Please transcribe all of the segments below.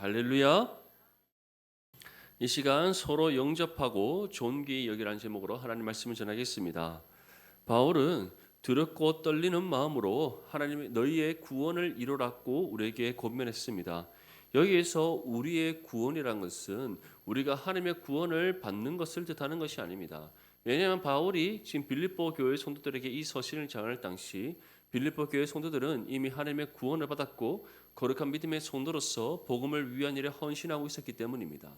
할렐루야. 이 시간 서로 영접하고 존귀히 여기라는 제목으로 하나님 말씀을 전하겠습니다. 바울은 두렵고 떨리는 마음으로 하나님의 너희의 구원을 이루라고 우리에게 권면했습니다. 여기에서 우리의 구원이란 것은 우리가 하나님의 구원을 받는 것을 뜻하는 것이 아닙니다. 왜냐하면 바울이 지금 빌립보 교회 성도들에게 이 서신을 전할 당시 빌립보 교회 성도들은 이미 하나님의 구원을 받았고 거룩한 믿음의 성도로서 복음을 위한 일에 헌신하고 있었기 때문입니다.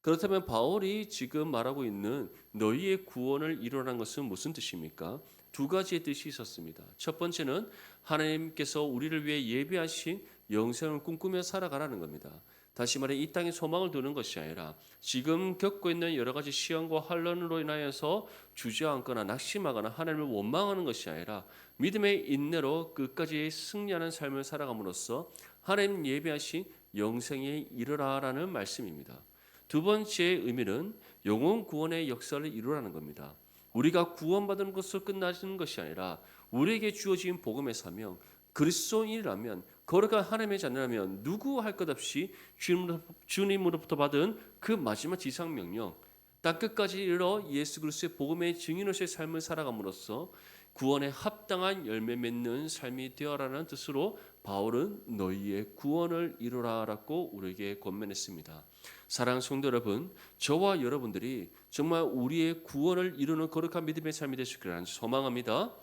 그렇다면 바울이 지금 말하고 있는 너희의 구원을 이루라는 것은 무슨 뜻입니까? 두 가지의 뜻이 있었습니다. 첫 번째는 하나님께서 우리를 위해 예비하신 영생을 꿈꾸며 살아가라는 겁니다. 다시 말해 이 땅에 소망을 두는 것이 아니라 지금 겪고 있는 여러 가지 시험과 환난으로 인하여서 주저앉거나 낙심하거나 하나님을 원망하는 것이 아니라 믿음의 인내로 끝까지 승리하는 삶을 살아감으로써 하나님 예비하신 영생에 이르라라는 말씀입니다. 두 번째 의미는 영혼 구원의 역사를 이루라는 겁니다. 우리가 구원받은 것으로 끝나는 것이 아니라 우리에게 주어진 복음의 사명, 그리스도인이라면 거룩한 하나님의 자녀라면 누구 할 것 없이 주님으로부터 받은 그 마지막 지상 명령, 땅 끝까지 이르러 예수 그리스도의 복음의 증인으로서의 삶을 살아감으로써 구원에 합당한 열매 맺는 삶이 되어라는 뜻으로 바울은 너희의 구원을 이루라라고 우리에게 권면했습니다. 사랑하는 성도 여러분, 저와 여러분들이 정말 우리의 구원을 이루는 거룩한 믿음의 삶이 되시기를 소망합니다.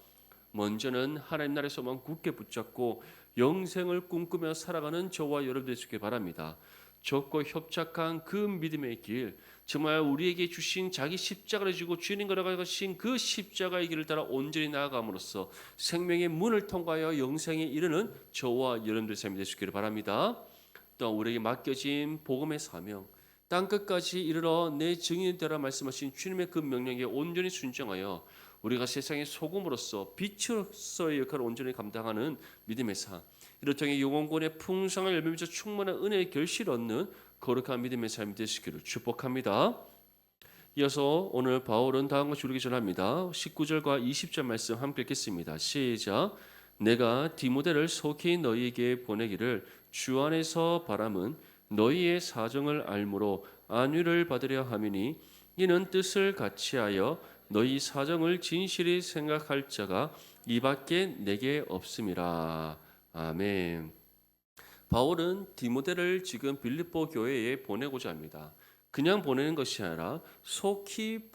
먼저는 하나님 나라의 소망 굳게 붙잡고 영생을 꿈꾸며 살아가는 저와 여러분들 되시길 바랍니다. 좁고 협착한 그 믿음의 길, 정말 우리에게 주신 자기 십자가를 지고 주님 걸어가신 그 십자가의 길을 따라 온전히 나아감으로써 생명의 문을 통과하여 영생에 이르는 저와 여러분들 삶이 되시기를 바랍니다. 또 우리에게 맡겨진 복음의 사명, 땅 끝까지 이르러 내 증인이 되라 말씀하신 주님의 그 명령에 온전히 순종하여 우리가 세상의 소금으로서 빛으로서의 역할을 온전히 감당하는 믿음의 삶, 이를 통해 영혼권의 풍성한 열매맺어 충만한 은혜의 결실을 얻는 거룩한 믿음의 삶이 되시기를 축복합니다. 이어서 오늘 바울은 다음과 주르기 전합니다. 19절과 20절 말씀 함께 읽겠습니다. 시작. 내가 디모데를 속히 너희에게 보내기를 주 안에서 바람은 너희의 사정을 알므로 안위를 받으려 함이니 이는 뜻을 같이하여 너희 사정을 진실히 생각할 자가 이밖에 내게 없음이라. 아멘. 바울은 디모데를 지금 빌립보 교회에 보내고자 합니다. 그냥 보내는 것이 아니라 속히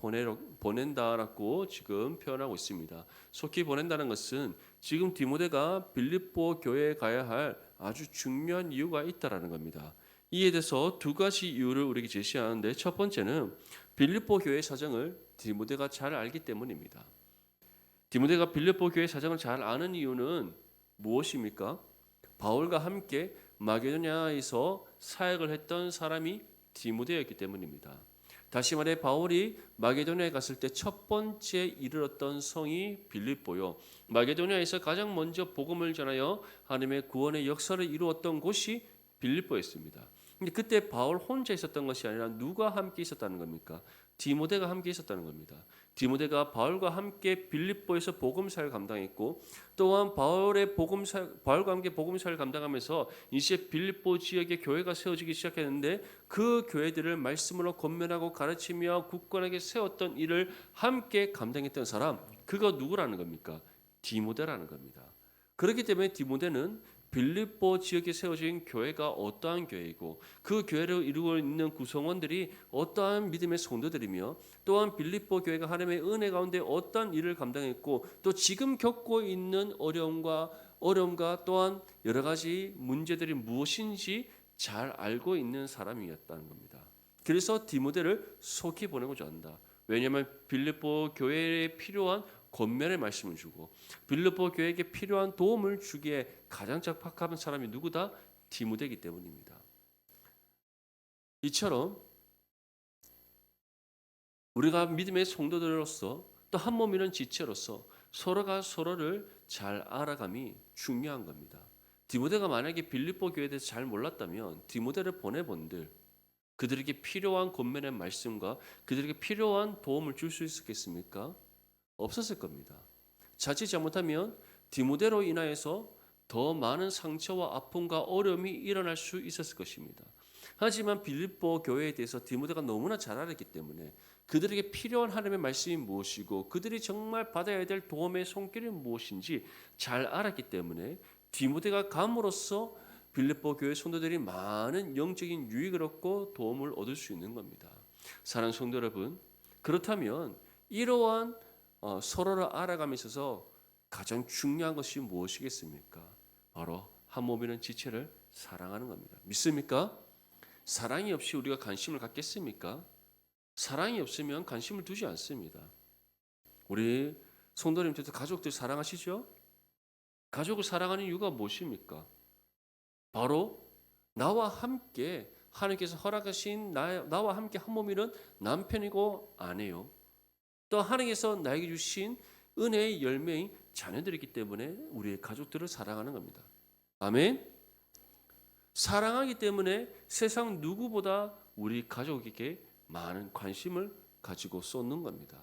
보낸다라고 지금 표현하고 있습니다. 속히 보낸다는 것은 지금 디모데가 빌립보 교회에 가야 할 아주 중요한 이유가 있다라는 겁니다. 이에 대해서 두 가지 이유를 우리에게 제시하는데 첫 번째는 빌립보 교회의 사정을 디모데가 잘 알기 때문입니다. 디모데가 빌립보 교회의 사정을 잘 아는 이유는 무엇입니까? 바울과 함께 마게도냐에서 사역을 했던 사람이 디모데였기 때문입니다. 다시 말해 바울이 마게도냐에 갔을 때 첫 번째 이르렀던 성이 빌립보요. 마게도냐에서 가장 먼저 복음을 전하여 하나님의 구원의 역사를 이루었던 곳이 빌립보였습니다. 근데 그때 바울 혼자 있었던 것이 아니라 누가 함께 있었다는 겁니까? 디모데가 함께 있었다는 겁니다. 디모데가 바울과 함께 빌립보에서 복음사를 감당했고 또한 바울과 함께 복음사를 감당하면서 이제 빌립보 지역에 교회가 세워지기 시작했는데 그 교회들을 말씀으로 권면하고 가르치며 굳건하게 세웠던 일을 함께 감당했던 사람, 그가 누구라는 겁니까? 디모데라는 겁니다. 그렇기 때문에 디모데는 빌립보 지역에 세워진 교회가 어떠한 교회이고 그 교회를 이루고 있는 구성원들이 어떠한 믿음의 성도들이며 또한 빌립보 교회가 하나님의 은혜 가운데 어떠한 일을 감당했고 또 지금 겪고 있는 어려움과 또한 여러 가지 문제들이 무엇인지 잘 알고 있는 사람이었다는 겁니다. 그래서 디모데를 속히 보내고자 한다. 왜냐하면 빌립보 교회에 필요한 권면의 말씀을 주고 빌립보 교회에게 필요한 도움을 주기에 가장 적합한 사람이 누구다? 디모데이기 때문입니다. 이처럼 우리가 믿음의 성도들로서 또 한 몸이는 지체로서 서로가 서로를 잘 알아감이 중요한 겁니다. 디모데가 만약에 빌립보 교회에 대해서 잘 몰랐다면 디모데를 보내본들 그들에게 필요한 권면의 말씀과 그들에게 필요한 도움을 줄 수 있었겠습니까? 없었을 겁니다. 자칫 잘못하면 디모데로 인하여서 더 많은 상처와 아픔과 어려움이 일어날 수 있었을 것입니다. 하지만 빌립보 교회에 대해서 디모데가 너무나 잘 알았기 때문에 그들에게 필요한 하나님의 말씀이 무엇이고 그들이 정말 받아야 될 도움의 손길이 무엇인지 잘 알았기 때문에 디모데가 감으로써 빌립보 교회 성도들이 많은 영적인 유익을 얻고 도움을 얻을 수 있는 겁니다. 사랑하는 성도 여러분, 그렇다면 이러한 서로를 알아감에 있어서 가장 중요한 것이 무엇이겠습니까? 바로 한 몸이는 지체를 사랑하는 겁니다. 믿습니까? 사랑이 없이 우리가 관심을 갖겠습니까? 사랑이 없으면 관심을 두지 않습니다. 우리 성도님들도 가족들 사랑하시죠? 가족을 사랑하는 이유가 무엇입니까? 바로 나와 함께 하나님께서 허락하신 나와 함께 한 몸이는 남편이고 아내요. 또 하나님께서 나에게 주신 은혜의 열매인 자녀들이기 때문에 우리의 가족들을 사랑하는 겁니다. 아멘. 사랑하기 때문에 세상 누구보다 우리 가족에게 많은 관심을 가지고 쏟는 겁니다.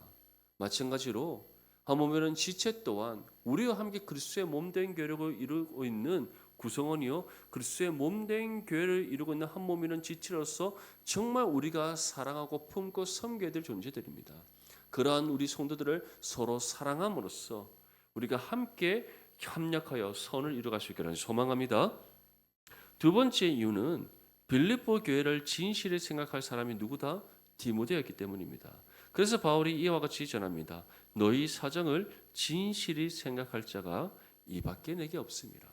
마찬가지로 한 몸에는 지체 또한 우리와 함께 그리스도의 몸된 교회를 이루고 있는 구성원이요 그리스도의 몸된 교회를 이루고 있는 한 몸이는 지체로서 정말 우리가 사랑하고 품고 섬겨야 될 존재들입니다. 그러한 우리 성도들을 서로 사랑함으로써 우리가 함께 협력하여 선을 이루어갈 수 있기를 소망합니다. 두 번째 이유는 빌립보 교회를 진실히 생각할 사람이 누구다? 디모데였기 때문입니다. 그래서 바울이 이와 같이 전합니다. 너희 사정을 진실히 생각할 자가 이밖에 내게 없습니다.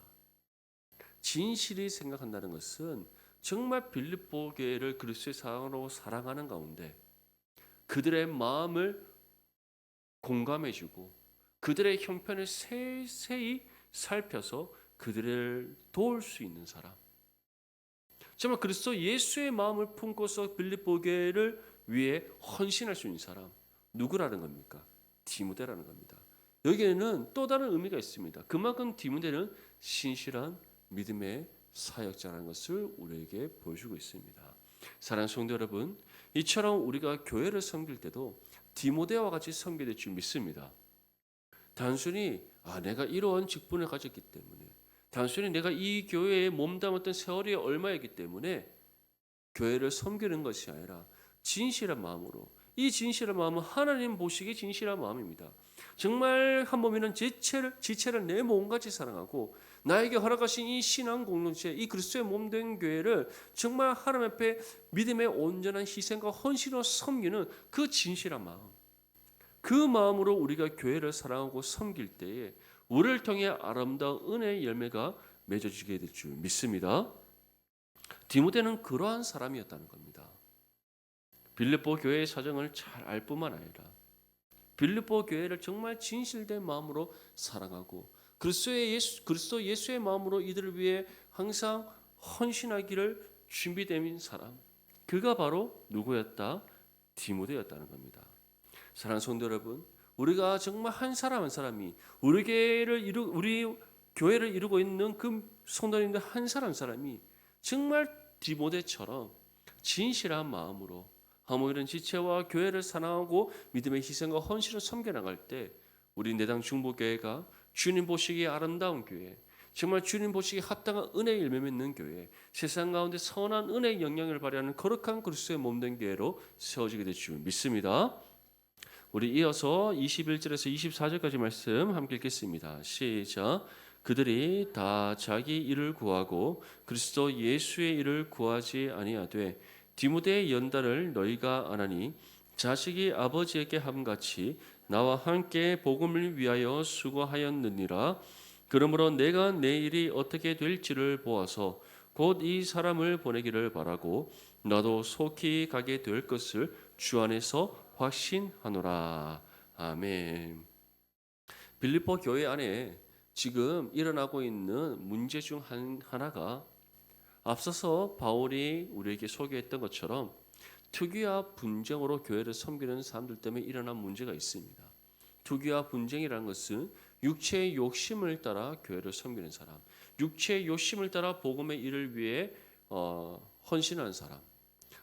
진실히 생각한다는 것은 정말 빌립보 교회를 그리스도의 사랑으로 사랑하는 가운데 그들의 마음을 공감해주고 그들의 형편을 세세히 살펴서 그들을 도울 수 있는 사람, 정말 그리스도 예수의 마음을 품고서 빌립보 교회를 위해 헌신할 수 있는 사람, 누구라는 겁니까? 디모데라는 겁니다. 여기에는 또 다른 의미가 있습니다. 그만큼 디모데는 신실한 믿음의 사역자라는 것을 우리에게 보여주고 있습니다. 사랑하는 성도 여러분, 이처럼 우리가 교회를 섬길 때도 디모데와 같이 섬겨야 될 줄 믿습니다. 단순히 내가 이러한 직분을 가졌기 때문에, 단순히 내가 이 교회에 몸담았던 세월이 얼마였기 때문에 교회를 섬기는 것이 아니라 진실한 마음으로, 이 진실한 마음은 하나님 보시기에 진실한 마음입니다. 정말 한 몸에는 지체를 내 몸같이 사랑하고 나에게 허락하신 이 신앙 공동체, 이 그리스도의 몸된 교회를 정말 하나님 앞에 믿음의 온전한 희생과 헌신으로 섬기는 그 진실한 마음, 그 마음으로 우리가 교회를 사랑하고 섬길 때에 우리를 통해 아름다운 은혜의 열매가 맺어지게 될 줄 믿습니다. 디모데는 그러한 사람이었다는 겁니다. 빌립보 교회의 사정을 잘 알 뿐만 아니라 빌립보 교회를 정말 진실된 마음으로 사랑하고 그리스도 예수의 마음으로 이들을 위해 항상 헌신하기를 준비된 사람, 그가 바로 누구였다? 디모데였다는 겁니다. 사랑하는 성도 여러분, 우리가 정말 한 사람 한 사람이 우리 교회를 이루고 있는 그 성도님들 한 사람 한 사람이 정말 디모데처럼 진실한 마음으로 하모이른 지체와 교회를 사랑하고 믿음의 희생과 헌신을 섬겨나갈 때 우리 내당 중보교회가 주님 보시기에 아름다운 교회, 정말 주님 보시기에 합당한 은혜의 열매 맺는 교회, 세상 가운데 선한 은혜의 영향을 발휘하는 거룩한 그리스도의 몸된 교회로 세워지게 될 줄 믿습니다. 우리 이어서 21절에서 24절까지 말씀 함께 읽겠습니다. 시작. 그들이 다 자기 일을 구하고 그리스도 예수의 일을 구하지 아니하되 디모데의 연단을 너희가 안하니 자식이 아버지에게 함같이 나와 함께 복음을 위하여 수고하였느니라. 그러므로 내가 내 일이 어떻게 될지를 보아서 곧 이 사람을 보내기를 바라고 나도 속히 가게 될 것을 주 안에서 확신하노라. 아멘. 빌립보 교회 안에 지금 일어나고 있는 문제 중 하나가 앞서서 바울이 우리에게 소개했던 것처럼 투기와 분쟁으로 교회를 섬기는 사람들 때문에 일어난 문제가 있습니다. 투기와 분쟁이라는 것은 육체의 욕심을 따라 교회를 섬기는 사람, 육체의 욕심을 따라 복음의 일을 위해 헌신하는 사람.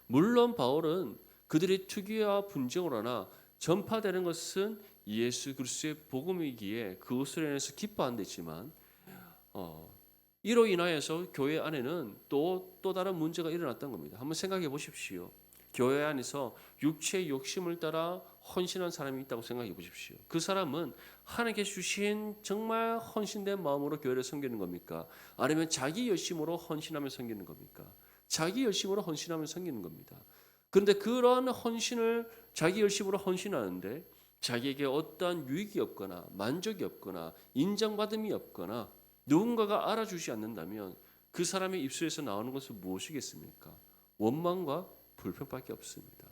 물론 바울은 그들이 투기와 분쟁으로 하나 전파되는 것은 예수 그리스도의 복음이기에 그것을 인해서 기뻐한댔지만 이로 인하여서 교회 안에는 또 다른 문제가 일어났던 겁니다. 한번 생각해 보십시오. 교회 안에서 육체의 욕심을 따라 헌신한 사람이 있다고 생각해 보십시오. 그 사람은 하나님께 주신 정말 헌신된 마음으로 교회를 섬기는 겁니까? 아니면 자기 열심으로 헌신하며 섬기는 겁니까? 자기 열심으로 헌신하며 섬기는 겁니다. 그런데 그러한 헌신을 자기 열심으로 헌신하는데 자기에게 어떠한 유익이 없거나 만족이 없거나 인정받음이 없거나 누군가가 알아주지 않는다면 그 사람의 입술에서 나오는 것은 무엇이겠습니까? 원망과 불평밖에 없습니다.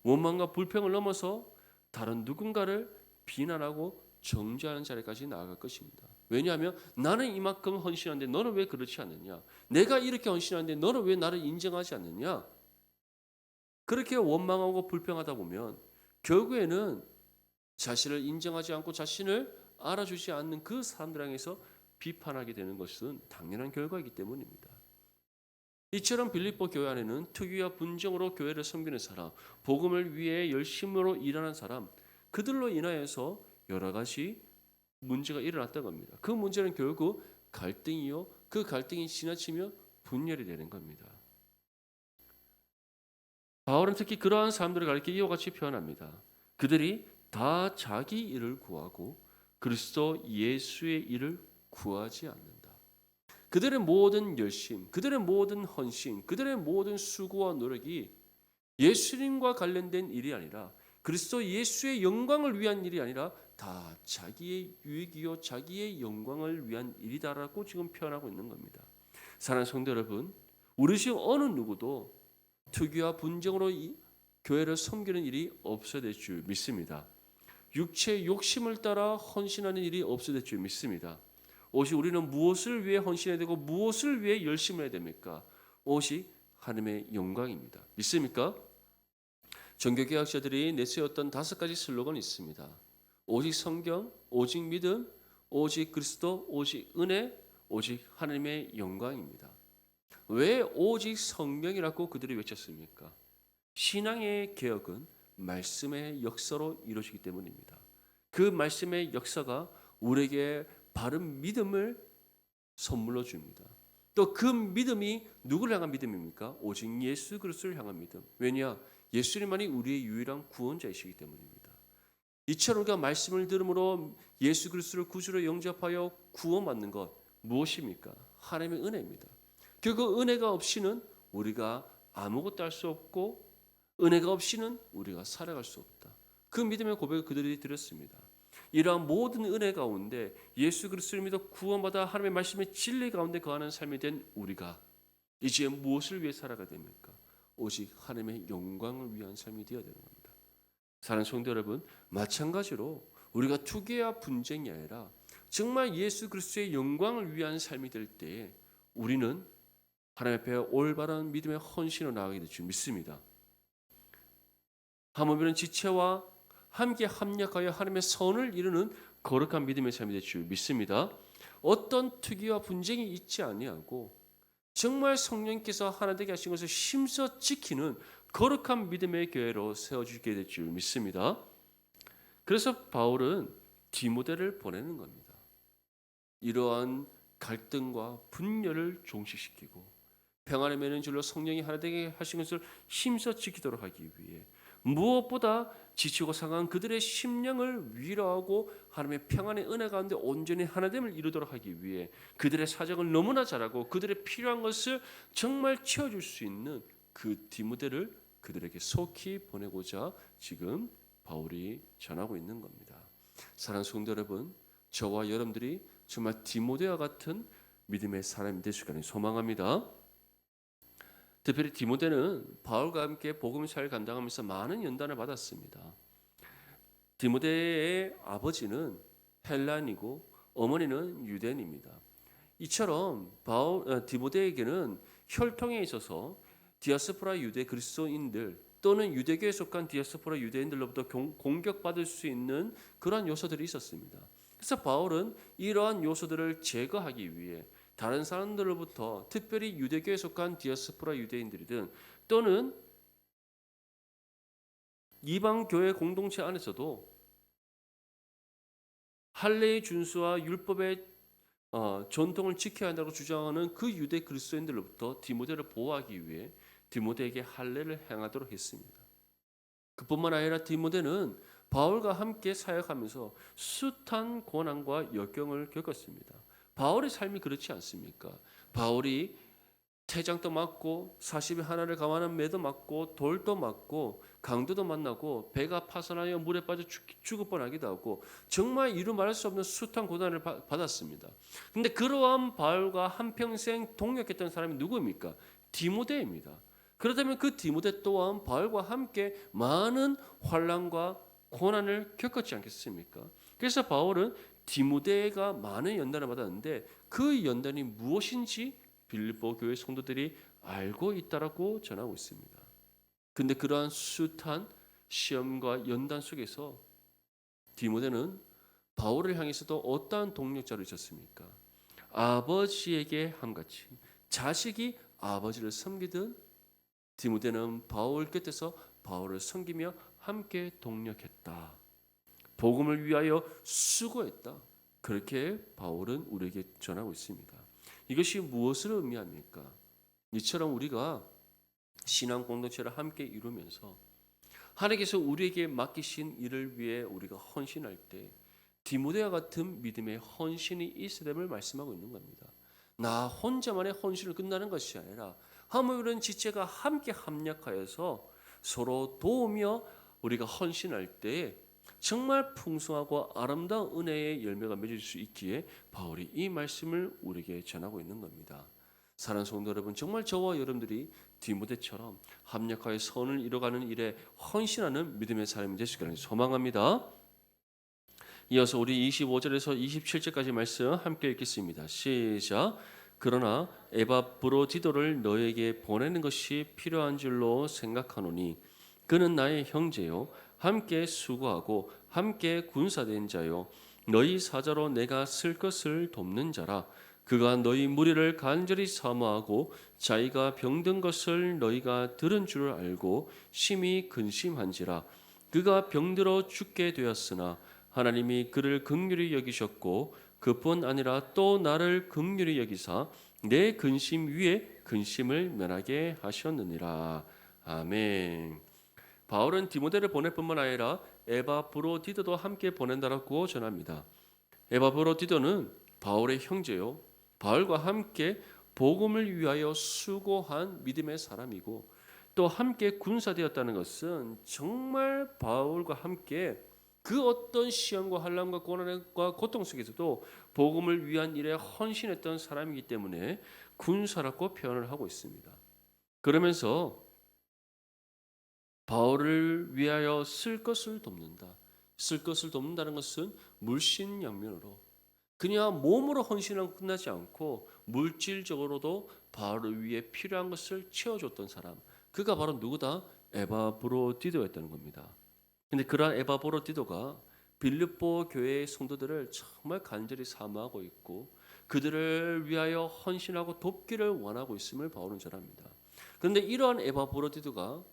원망과 불평을 넘어서 다른 누군가를 비난하고 정죄하는 자리까지 나아갈 것입니다. 왜냐하면 나는 이만큼 헌신하는데 너는 왜 그렇지 않느냐? 내가 이렇게 헌신하는데 너는 왜 나를 인정하지 않느냐? 그렇게 원망하고 불평하다 보면 결국에는 자신을 인정하지 않고 자신을 알아주지 않는 그 사람들 향해서 비판하게 되는 것은 당연한 결과이기 때문입니다. 이처럼 빌립보 교회 안에는 특유와 분정으로 교회를 섬기는 사람, 복음을 위해 열심으로 일하는 사람, 그들로 인하여서 여러 가지 문제가 일어났던 겁니다. 그 문제는 결국 갈등이요, 그 갈등이 지나치며 분열이 되는 겁니다. 바울은 특히 그러한 사람들을 가리켜 이와 같이 표현합니다. 그들이 다 자기 일을 구하고 그리스도 예수의 일을 구하지 않는다. 그들의 모든 열심, 그들의 모든 헌신, 그들의 모든 수고와 노력이 예수님과 관련된 일이 아니라 그리스도 예수의 영광을 위한 일이 아니라 다 자기의 유익이요 자기의 영광을 위한 일이다라고 지금 표현하고 있는 겁니다. 사랑하는 성도 여러분, 우리 중 어느 누구도 특유와 분정으로 교회를 섬기는 일이 없어야 될 줄 믿습니다. 육체의 욕심을 따라 헌신하는 일이 없어야 될 줄 믿습니다. 오직 우리는 무엇을 위해 헌신해야 되고 무엇을 위해 열심을 해야 됩니까? 오직 하나님의 영광입니다. 믿습니까? 종교개혁자들이 내세웠던 5가지 슬로건이 있습니다. 오직 성경, 오직 믿음, 오직 그리스도, 오직 은혜, 오직 하나님의 영광입니다. 왜 오직 성경이라고 그들이 외쳤습니까? 신앙의 개혁은 말씀의 역사로 이루어지기 때문입니다. 그 말씀의 역사가 우리에게 바른 믿음을 선물로 줍니다. 또 그 믿음이 누구를 향한 믿음입니까? 오직 예수 그리스도를 향한 믿음. 왜냐? 예수님만이 우리의 유일한 구원자이시기 때문입니다. 이처럼 우리가 말씀을 들음으로 예수 그리스도를 구주로 영접하여 구원받는 것 무엇입니까? 하나님의 은혜입니다. 결국 은혜가 없이는 우리가 아무것도 할 수 없고 은혜가 없이는 우리가 살아갈 수 없다. 그 믿음의 고백을 그들이 드렸습니다. 이러한 모든 은혜 가운데 예수 그리스도를 믿어 구원받아 하나님의 말씀의 진리 가운데 거하는 삶이 된 우리가 이제 무엇을 위해 살아가야 됩니까? 오직 하나님의 영광을 위한 삶이 되어야 되는 겁니다. 사랑하는 성도 여러분, 마찬가지로 우리가 투기와 분쟁이 아니라 정말 예수 그리스도의 영광을 위한 삶이 될 때에 우리는 하나님 앞에 올바른 믿음의 헌신으로 나아가게 될 줄 믿습니다. 하물며 지체와 함께 합력하여 하나님의 선을 이루는 거룩한 믿음의 삶이 될 줄 믿습니다. 어떤 특이와 분쟁이 있지 아니하고 정말 성령께서 하나되게 하신 것을 힘써 지키는 거룩한 믿음의 교회로 세워주게 될 줄 믿습니다. 그래서 바울은 디모데를 보내는 겁니다. 이러한 갈등과 분열을 종식시키고 평안을 맺는 줄로 성령이 하나되게 하신 것을 힘써 지키도록 하기 위해 무엇보다 지치고 상한 그들의 심령을 위로하고 하나님의 평안의 은혜 가운데 온전히 하나됨을 이루도록 하기 위해 그들의 사정을 너무나 잘 알고 그들의 필요한 것을 정말 채워줄 수 있는 그 디모데를 그들에게 속히 보내고자 지금 바울이 전하고 있는 겁니다. 사랑하는 성도 여러분, 저와 여러분들이 정말 디모데와 같은 믿음의 사람이 되실 거를 소망합니다. 특별히 디모데는 바울과 함께 복음사를 감당하면서 많은 연단을 받았습니다. 디모데의 아버지는 헬란이고 어머니는 유대인입니다. 이처럼 디모데에게는 혈통에 있어서 디아스포라 유대 그리스도인들 또는 유대교에 속한 디아스포라 유대인들로부터 공격받을 수 있는 그러한 요소들이 있었습니다. 그래서 바울은 이러한 요소들을 제거하기 위해 다른 사람들로부터 특별히 유대교에 속한 디아스포라 유대인들이든 또는 이방 교회 공동체 안에서도 할례의 준수와 율법의 전통을 지켜야 한다고 주장하는 그 유대 그리스도인들로부터 디모데를 보호하기 위해 디모데에게 할례를 행하도록 했습니다. 그뿐만 아니라 디모데는 바울과 함께 사역하면서 숱한 고난과 역경을 겪었습니다. 바울의 삶이 그렇지 않습니까? 바울이 태장도 맞고 40에 하나를 감하는 매도 맞고 돌도 맞고 강도도 만나고 배가 파손하여 물에 빠져 죽을 뻔하기도 하고 정말 이루 말할 수 없는 숱한 고난을 받았습니다. 근데 그러한 바울과 한평생 동역했던 사람이 누구입니까? 디모데입니다. 그렇다면 그 디모데 또한 바울과 함께 많은 환난과 고난을 겪었지 않겠습니까? 그래서 바울은 디모데가 많은 연단을 받았는데 그 연단이 무엇인지 빌립보 교회 성도들이 알고 있다라고 전하고 있습니다. 근데 그러한 숱한 시험과 연단 속에서 디모데는 바울을 향해서도 어떠한 동력자로 있었습니까? 아버지에게 함같이 자식이 아버지를 섬기듯 디모데는 바울 곁에서 바울을 섬기며 함께 동력했다. 복음을 위하여 수고했다. 그렇게 바울은 우리에게 전하고 있습니다. 이것이 무엇을 의미합니까? 이처럼 우리가 신앙 공동체를 함께 이루면서 하나님께서 우리에게 맡기신 일을 위해 우리가 헌신할 때 디모데와 같은 믿음의 헌신이 있어야 됨을 말씀하고 있는 겁니다. 나 혼자만의 헌신을 끝나는 것이 아니라 하물은 지체가 함께 합력하여서 서로 도우며 우리가 헌신할 때 정말 풍성하고 아름다운 은혜의 열매가 맺을 수 있기에 바울이 이 말씀을 우리에게 전하고 있는 겁니다. 사랑하는 성도 여러분, 정말 저와 여러분들이 디모데처럼 합력하여 선을 이뤄가는 일에 헌신하는 믿음의 삶이 될 수 있기를 소망합니다. 이어서 우리 25절에서 27절까지 말씀 함께 읽겠습니다. 시작. 그러나 에바브로디도를 너에게 보내는 것이 필요한 줄로 생각하노니 그는 나의 형제요 함께 수고하고 함께 군사된 자요 너희 사자로 내가 쓸 것을 돕는 자라. 그가 너희 무리를 간절히 사모하고 자기가 병든 것을 너희가 들은 줄 알고 심히 근심한지라. 그가 병들어 죽게 되었으나 하나님이 그를 긍휼히 여기셨고 그뿐 아니라 또 나를 긍휼히 여기사 내 근심 위에 근심을 면하게 하셨느니라. 아멘. 바울은 디모데를 보낼 뿐만 아니라 에바브로디도도 함께 보낸다라고 전합니다. 에바브로디도는 바울의 형제요. 바울과 함께 복음을 위하여 수고한 믿음의 사람이고 또 함께 군사되었다는 것은 정말 바울과 함께 그 어떤 시험과 환난과 고난과 고통 속에서도 복음을 위한 일에 헌신했던 사람이기 때문에 군사라고 표현을 하고 있습니다. 그러면서 바울을 위하여 쓸 것을 돕는다. 쓸 것을 돕는다는 것은 물신양면으로 그냥 몸으로 헌신하고 끝나지 않고 물질적으로도 바울을 위해 필요한 것을 채워줬던 사람. 그가 바로 누구다? 에바브로디도였다는 겁니다. 근데 그러한 에바브로디도가 빌립보 교회의 성도들을 정말 간절히 사모하고 있고 그들을 위하여 헌신하고 돕기를 원하고 있음을 바울은 전합니다. 그런데 이러한 에바브로디도가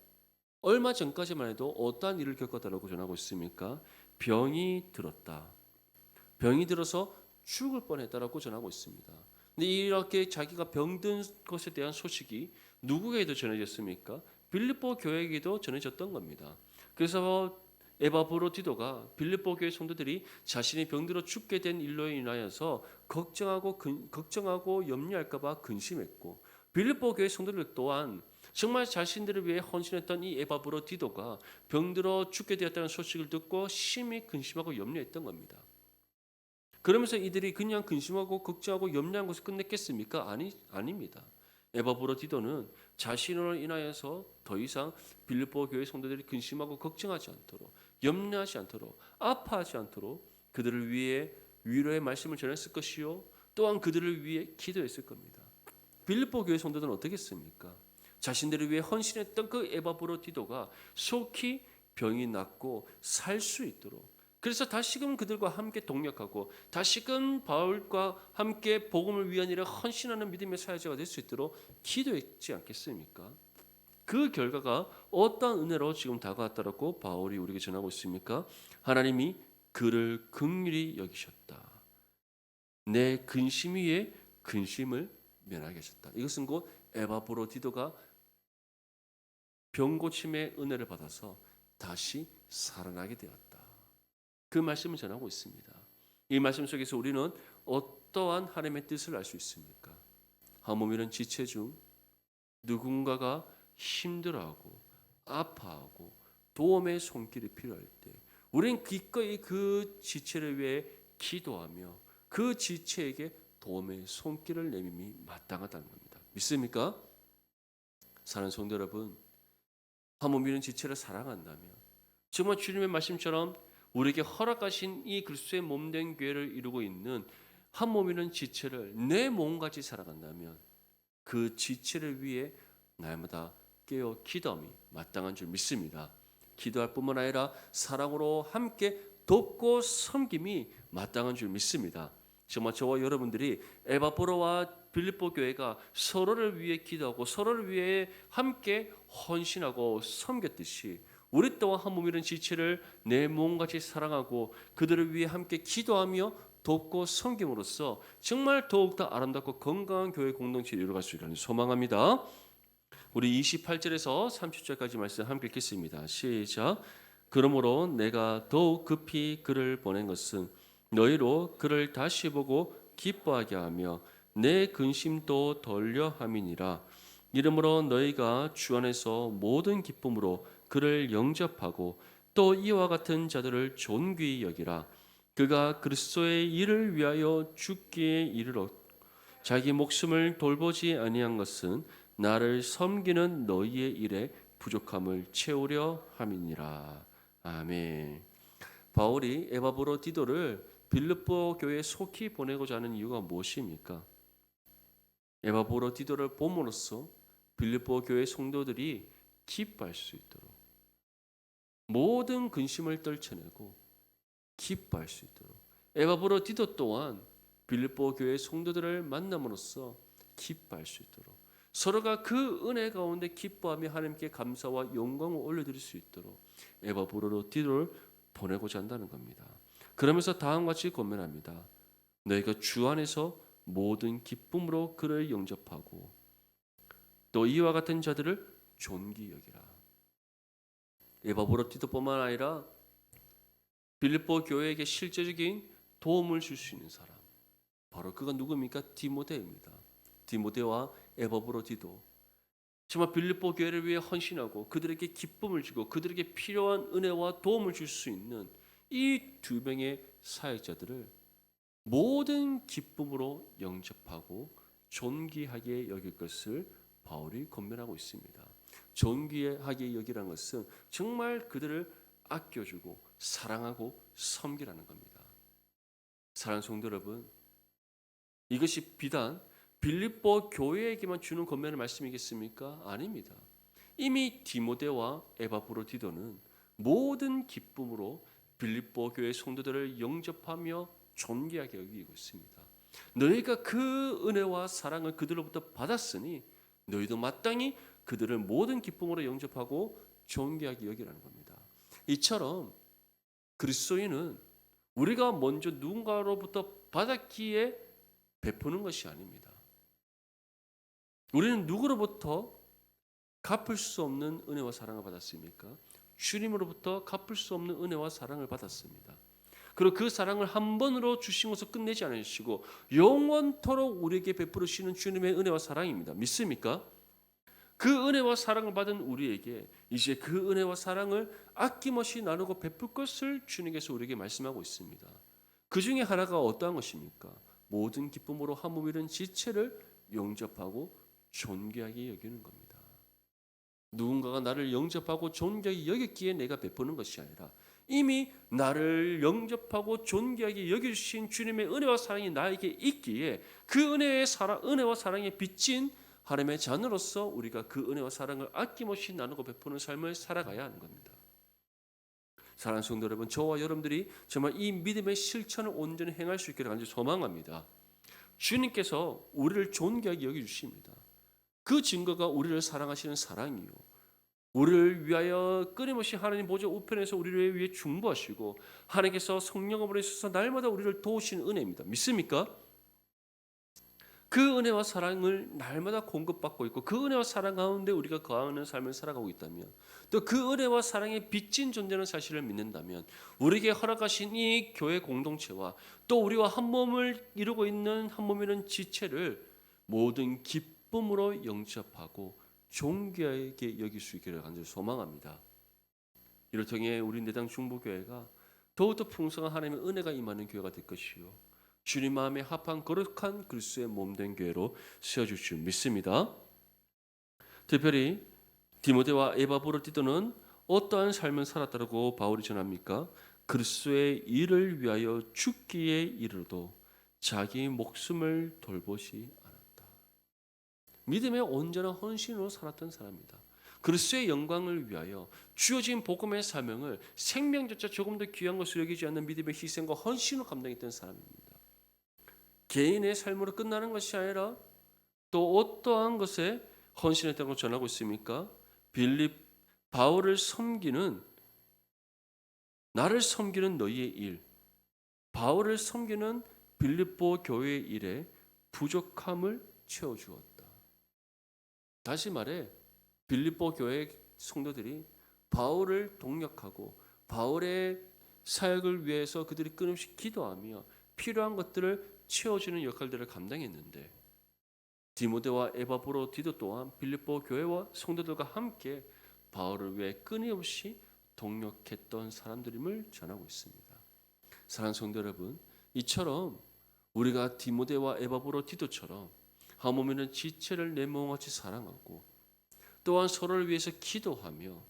얼마 전까지만 해도 어떠한 일을 겪었다고 전하고 있습니까? 병이 들었다. 병이 들어서 죽을 뻔했다라고 전하고 있습니다. 근데 이렇게 자기가 병든 것에 대한 소식이 누구에게도 전해졌습니까? 빌립보 교회에게도 전해졌던 겁니다. 그래서 에바브로디도가 빌립보 교회 성도들이 자신이 병들어 죽게 된 일로 인하여서 걱정하고 염려할까봐 근심했고 빌립보 교회 성도들 또한 정말 자신들을 위해 헌신했던 이 에바브로디도가 병들어 죽게 되었다는 소식을 듣고 심히 근심하고 염려했던 겁니다. 그러면서 이들이 그냥 근심하고 걱정하고 염려한 것을 끝냈겠습니까? 아닙니다. 에바브로디도는 자신으로 인하여서 더 이상 빌립보 교회 성도들이 근심하고 걱정하지 않도록 염려하지 않도록 아파하지 않도록 그들을 위해 위로의 말씀을 전했을 것이요 또한 그들을 위해 기도했을 겁니다. 빌립보 교회 성도들은 어떻게 했습니까? 자신들을 위해 헌신했던 그 에바브로디도가 속히 병이 낫고 살 수 있도록 그래서 다시금 그들과 함께 동력하고 다시금 바울과 함께 복음을 위한 일에 헌신하는 믿음의 사회자가 될 수 있도록 기도했지 않겠습니까? 그 결과가 어떤 은혜로 지금 다가왔다라고 바울이 우리에게 전하고 있습니까? 하나님이 그를 긍휼히 여기셨다. 내 근심 위에 근심을 면하게 하셨다. 이것은 곧 에바브로디도가 병고침의 은혜를 받아서 다시 살아나게 되었다. 그 말씀을 전하고 있습니다. 이 말씀 속에서 우리는 어떠한 하나님의 뜻을 알 수 있습니까? 하모미는 지체 중 누군가가 힘들어하고 아파하고 도움의 손길이 필요할 때 우리는 기꺼이 그 지체를 위해 기도하며 그 지체에게 도움의 손길을 내밈이 마땅하다는 겁니다. 믿습니까? 사랑하는 성도 여러분, 하모미는 지체를 사랑한다면 정말 주님의 말씀처럼 우리에게 허락하신 이 그리스도의 몸된 교회를 이루고 있는 하모미는 지체를 내 몸같이 살아간다면 그 지체를 위해 날마다 깨어 기도함이 마땅한 줄 믿습니다. 기도할 뿐만 아니라 사랑으로 함께 돕고 섬김이 마땅한 줄 믿습니다. 정말 저와 여러분들이 에바브로와 빌립보 교회가 서로를 위해 기도하고 서로를 위해 함께 헌신하고 섬겼듯이 우리 또한 한 몸이는 지체를 내 몸같이 사랑하고 그들을 위해 함께 기도하며 돕고 섬김으로써 정말 더욱더 아름답고 건강한 교회 공동체를 이루어갈 수 있기를 소망합니다. 우리 28절에서 30절까지 말씀 함께 읽겠습니다. 시작. 그러므로 내가 더욱 급히 그를 보낸 것은 너희로 그를 다시 보고 기뻐하게 하며 내 근심도 덜려 함이니라. 이러므로 너희가 주 안에서 모든 기쁨으로 그를 영접하고 또 이와 같은 자들을 존귀히 여기라. 그가 그리스도의 일을 위하여 죽기에 이르러 자기 목숨을 돌보지 아니한 것은 나를 섬기는 너희의 일에 부족함을 채우려 함이니라. 아멘. 바울이 에바브로디도를 빌립보 교회에 속히 보내고자 하는 이유가 무엇입니까? 에바브로디도를 봄으로써 빌립보 교회 성도들이 기뻐할 수 있도록 모든 근심을 떨쳐내고 기뻐할 수 있도록 에바브로디도 또한 빌립보 교회 성도들을 만남으로써 기뻐할 수 있도록 서로가 그 은혜 가운데 기뻐하며 하나님께 감사와 영광을 올려드릴 수 있도록 에바브로디도를 보내고자 한다는 겁니다. 그러면서 다음과 같이 권면합니다. 너희가 주 안에서 모든 기쁨으로 그를 영접하고 또 이와 같은 자들을 존귀히 여기라. 에바브로디도뿐만 아니라 빌립보 교회에게 실제적인 도움을 줄 수 있는 사람, 바로 그가 누굽니까? 디모데입니다. 디모데와 에바브로디도 정말 빌립보 교회를 위해 헌신하고 그들에게 기쁨을 주고 그들에게 필요한 은혜와 도움을 줄 수 있는 이 두 명의 사역자들을 모든 기쁨으로 영접하고 존귀하게 여길 것을 바울이 권면하고 있습니다. 존귀하게 여기라는 것은 정말 그들을 아껴주고 사랑하고 섬기라는 겁니다. 사랑하는 성도 여러분, 이것이 비단 빌립보 교회에게만 주는 권면의 말씀이겠습니까? 아닙니다. 이미 디모데와 에바브로디도는 모든 기쁨으로 빌립보 교회 성도들을 영접하며 존귀하게 여기고 있습니다. 너희가 그 은혜와 사랑을 그들로부터 받았으니 너희도 마땅히 그들을 모든 기쁨으로 영접하고 존귀하게 여기라는 겁니다. 이처럼 그리스도인은 우리가 먼저 누군가로부터 받았기에 베푸는 것이 아닙니다. 우리는 누구로부터 갚을 수 없는 은혜와 사랑을 받았습니까? 주님으로부터 갚을 수 없는 은혜와 사랑을 받았습니다. 그리고 그 사랑을 한 번으로 주신 것을 끝내지 않으시고 영원토록 우리에게 베풀으시는 주님의 은혜와 사랑입니다. 믿습니까? 그 은혜와 사랑을 받은 우리에게 이제 그 은혜와 사랑을 아낌없이 나누고 베풀 것을 주님께서 우리에게 말씀하고 있습니다. 그 중에 하나가 어떠한 것입니까? 모든 기쁨으로 한 몸 이룬 지체를 영접하고 존귀하게 여기는 겁니다. 누군가가 나를 영접하고 존귀하게 여겼기에 내가 베푸는 것이 아니라 이미 나를 영접하고 존귀하게 여겨주신 주님의 은혜와 사랑이 나에게 있기에 그 은혜와 사랑에 빚진 하나님의 자녀로서 우리가 그 은혜와 사랑을 아낌없이 나누고 베푸는 삶을 살아가야 하는 겁니다. 사랑하는 성도 여러분, 저와 여러분들이 정말 이 믿음의 실천을 온전히 행할 수 있기를 간절히 소망합니다. 주님께서 우리를 존귀하게 여겨주십니다. 그 증거가 우리를 사랑하시는 사랑이요, 우리를 위하여 끊임없이 하나님 보좌 우편에서 우리를 위해 중보하시고 하나님께서 성령을 보내셔서 날마다 우리를 도우시는 은혜입니다. 믿습니까? 그 은혜와 사랑을 날마다 공급받고 있고 그 은혜와 사랑 가운데 우리가 거하는 삶을 살아가고 있다면 또 그 은혜와 사랑에 빚진 존재는 사실을 믿는다면 우리에게 허락하신 이 교회 공동체와 또 우리와 한 몸을 이루고 있는 한 몸이라는 지체를 모든 기쁨으로 영접하고 존귀하게 여길 수 있기를 간절히 소망합니다. 이를 통해 우리 내당 중보교회가 더욱더 풍성한 하나님의 은혜가 임하는 교회가 될 것이요 주님 마음에 합한 거룩한 그리스도의 몸된 교회로 세워줄 줄 믿습니다. 특별히 디모데와 에바브로 디도는 어떠한 삶을 살았다고 바울이 전합니까? 그리스도의 일을 위하여 죽기에 이르러도 자기 목숨을 돌보지 않았다. 믿음의 온전한 헌신으로 살았던 사람입니다. 그리스도의 영광을 위하여 주어진 복음의 사명을 생명조차 조금 더 귀한 것으로 여기지 않는 믿음의 희생과 헌신으로 감당했던 사람입니다. 개인의 삶으로 끝나는 것이 아니라 또 어떠한 것에 헌신했다고 전하고 있습니까? 바울을 섬기는 나를 섬기는 너희의 일, 바울을 섬기는 빌립보 교회의 일에 부족함을 채워주었다. 다시 말해 빌립보 교회 성도들이 바울을 동력하고 바울의 사역을 위해서 그들이 끊임없이 기도하며 필요한 것들을 채워주는 역할들을 감당했는데 디모데와 에바브로 디도 또한 빌립보 교회와 성도들과 함께 바울을 위해 끊임없이 동력했던 사람들임을 전하고 있습니다. 사랑하는 성도 여러분, 이처럼 우리가 디모데와 에바브로 디도처럼 한 몸에는 지체를 내 몸같이 사랑하고 또한 서로를 위해서 기도하며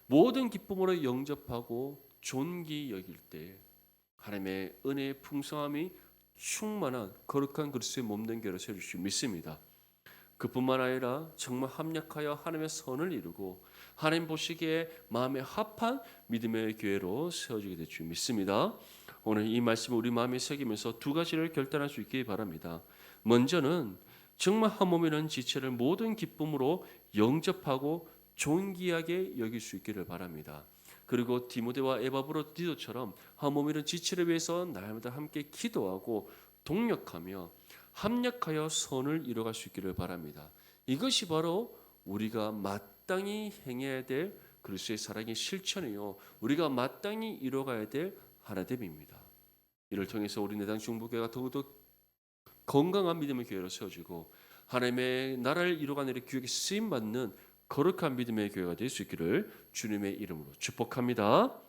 모든 기쁨으로 영접하고 존귀 여길 때 하나님의 은혜의 풍성함이 충만한 거룩한 그리스도의 몸된 교회로 세워줄 줄 믿습니다. 그뿐만 아니라 정말 합력하여 하나님의 선을 이루고 하나님 보시기에 마음에 합한 믿음의 교회로 세워지게 될 줄 믿습니다. 오늘 이 말씀을 우리 마음에 새기면서 두 가지를 결단할 수 있기 바랍니다. 먼저는 정말 한 몸이라는 지체를 모든 기쁨으로 영접하고 존귀하게 여길 수 있기를 바랍니다. 그리고 디모데와 에바브로 디도처럼 한 몸이라는 지체를 위해서 날마다 함께 기도하고 동력하며 합력하여 선을 이뤄갈 수 있기를 바랍니다. 이것이 바로 우리가 마땅히 행해야 될 그리스도의 사랑의 실천이요 우리가 마땅히 이뤄가야 될 하나됨입니다. 이를 통해서 우리 내당 중보교회가 더욱더 건강한 믿음의 교회로 세워지고 하나님의 나라를 이루어가는 일에 귀하게 쓰임받는 거룩한 믿음의 교회가 될 수 있기를 주님의 이름으로 축복합니다.